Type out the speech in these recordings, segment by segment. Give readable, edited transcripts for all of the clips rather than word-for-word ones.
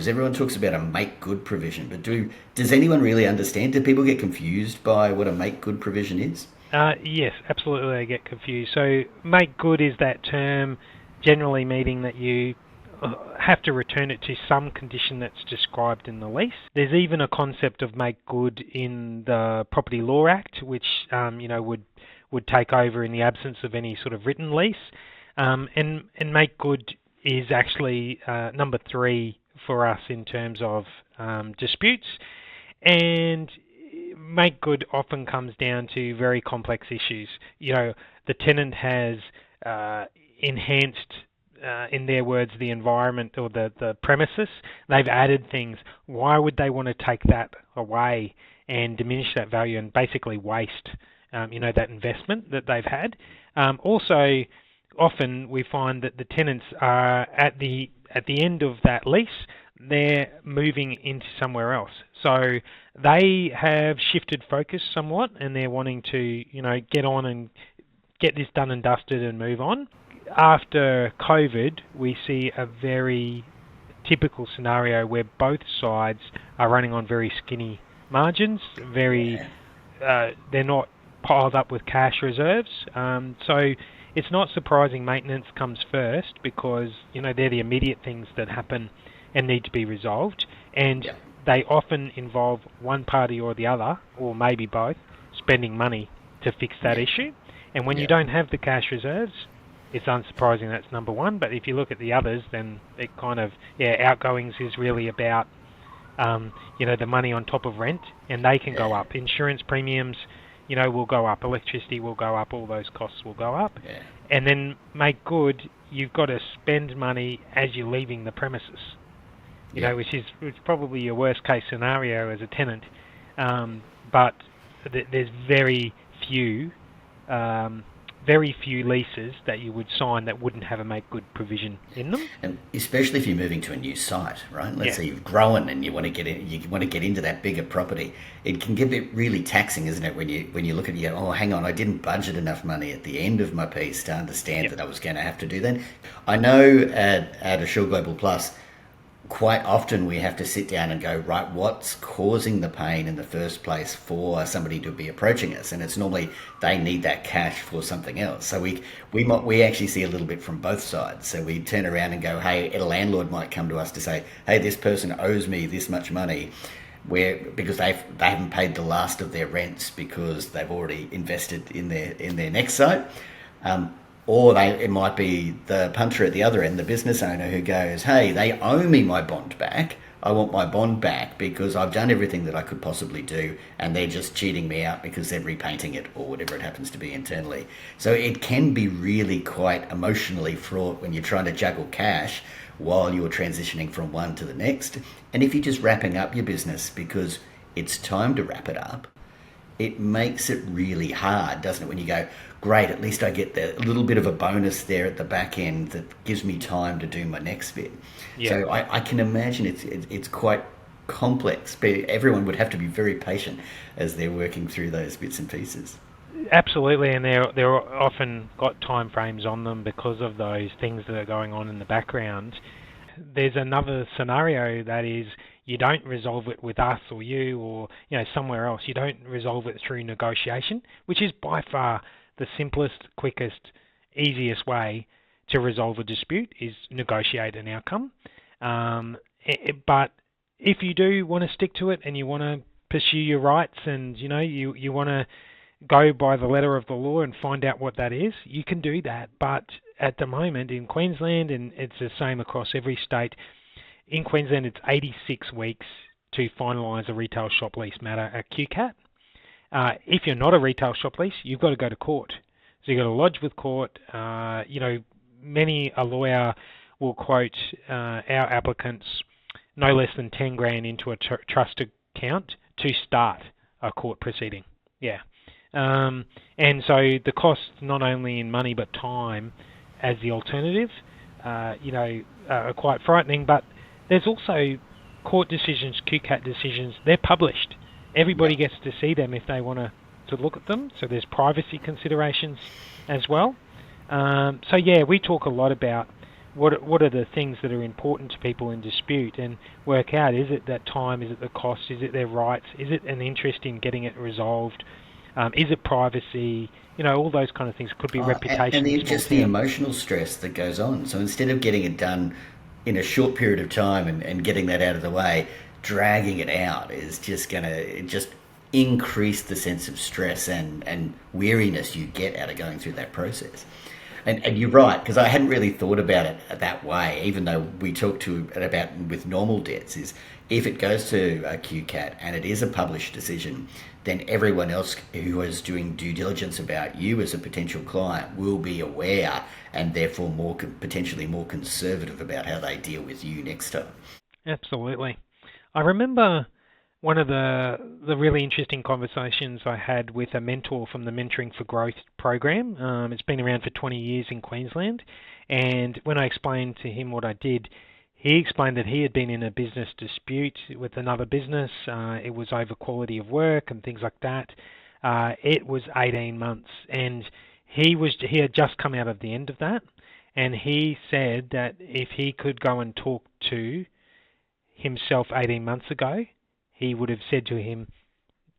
because everyone talks about a make good provision, but does anyone really understand? Do people get confused by what a make good provision is? Yes, absolutely, they get confused. So make good is that term generally meaning that you have to return it to some condition that's described in the lease. There's even a concept of make good in the Property Law Act, which would take over in the absence of any sort of written lease. And make good is actually number 3 for us in terms of disputes. And make good often comes down to very complex issues. The tenant has enhanced, in their words, the environment or the premises. They've added things. Why would they want to take that away and diminish that value and basically waste, that investment that they've had? Also, often we find that the tenants are at the end of that lease, they're moving into somewhere else. So they have shifted focus somewhat and they're wanting to, get on and get this done and dusted and move on. After COVID, we see a very typical scenario where both sides are running on very skinny margins, they're not piled up with cash reserves. So it's not surprising maintenance comes first because, they're the immediate things that happen and need to be resolved. And they often involve one party or the other, or maybe both, spending money to fix that issue. And when you don't have the cash reserves, it's unsurprising that's number one. But if you look at the others, then it kind of, outgoings is really about, the money on top of rent, and they can go up. Insurance premiums, will go up. Electricity will go up. All those costs will go up. Yeah. And then make good, you've got to spend money as you're leaving the premises. Which is probably your worst case scenario as a tenant. But there's very few leases that you would sign that wouldn't have a make good provision in them. And especially if you're moving to a new site, right? Let's say you've grown and you want to get into that bigger property. It can get really taxing, isn't it? When you look at hang on, I didn't budget enough money at the end of my piece to understand that I was going to have to do that. I know at Assure Global Plus, quite often we have to sit down and go, right, what's causing the pain in the first place for somebody to be approaching us? And it's normally they need that cash for something else. So we actually see a little bit from both sides. So we turn around and go, hey, a landlord might come to us to say, hey, this person owes me this much money, because they haven't paid the last of their rents because they've already invested in their next site. Or it might be the punter at the other end, the business owner, who goes, hey, they owe me my bond back. I want my bond back because I've done everything that I could possibly do, and they're just cheating me out because they're repainting it or whatever it happens to be internally. So it can be really quite emotionally fraught when you're trying to juggle cash while you're transitioning from one to the next. And if you're just wrapping up your business because it's time to wrap it up, it makes it really hard, doesn't it? When you go, great, at least I get a little bit of a bonus there at the back end that gives me time to do my next bit. Yeah. So I can imagine it's quite complex, but everyone would have to be very patient as they're working through those bits and pieces. Absolutely, and they're often got time frames on them because of those things that are going on in the background. There's another scenario that is, you don't resolve it with us or you or somewhere else. You don't resolve it through negotiation, which is by far the simplest, quickest, easiest way to resolve a dispute is negotiate an outcome. But if you do want to stick to it and you want to pursue your rights and you want to go by the letter of the law and find out what that is, you can do that. But at the moment in Queensland, and it's the same across every state, in Queensland it's 86 weeks to finalise a retail shop lease matter at QCAT. If you're not a retail shop lease, you've got to go to court. So you've got to lodge with court. Many a lawyer will quote our applicants no less than 10 grand into a trust account to start a court proceeding. Yeah. And so the costs, not only in money but time as the alternative, are quite frightening. But there's also court decisions, QCAT decisions, they're published. Everybody gets to see them if they want to look at them. So there's privacy considerations as well. We talk a lot about what are the things that are important to people in dispute, and work out, is it that time, is it the cost, is it their rights, is it an interest in getting it resolved, is it privacy, all those kind of things. Could be reputation. And just the emotional stress that goes on. So instead of getting it done in a short period of time and getting that out of the way, dragging it out is just going to just increase the sense of stress and weariness you get out of going through that process. And you're right, because I hadn't really thought about it that way, even though we talked to it about with normal debts, is if it goes to a QCAT and it is a published decision, then everyone else who is doing due diligence about you as a potential client will be aware and therefore potentially more conservative about how they deal with you next time. Absolutely. I remember one of the really interesting conversations I had with a mentor from the Mentoring for Growth program. It's been around for 20 years in Queensland. And when I explained to him what I did, he explained that he had been in a business dispute with another business. It was over quality of work and things like that. It was 18 months. And he had just come out of the end of that. And he said that if he could go and talk to himself 18 months ago, he would have said to him,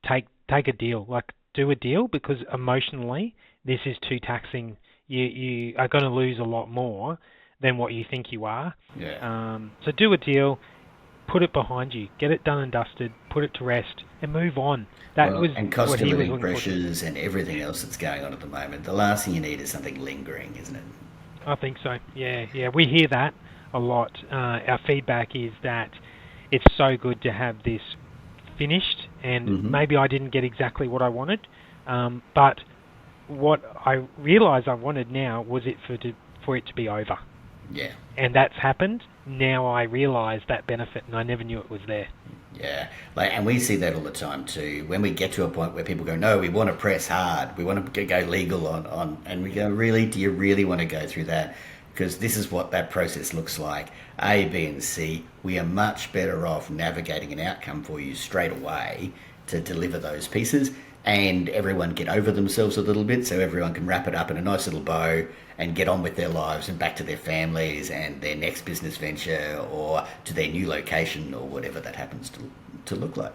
take a deal, do a deal, because emotionally this is too taxing. You are going to lose a lot more than what you think you are. Yeah. So do a deal, put it behind you, get it done and dusted, put it to rest, and move on. And cost of living pressures and everything else that's going on at the moment. The last thing you need is something lingering, isn't it? I think so. Yeah. We hear that a lot. Our feedback is that it's so good to have this finished, and maybe I didn't get exactly what I wanted, but what I realised I wanted now was for it to be over. Yeah. And that's happened. Now I realise that benefit, and I never knew it was there. Yeah, and we see that all the time too. When we get to a point where people go, no, we want to press hard, we want to go legal on, and we go, really, do you really want to go through that? Because this is what that process looks like. A, B, and C. We are much better off navigating an outcome for you straight away to deliver those pieces, and everyone get over themselves a little bit, so everyone can wrap it up in a nice little bow and get on with their lives and back to their families and their next business venture or to their new location or whatever that happens to look like.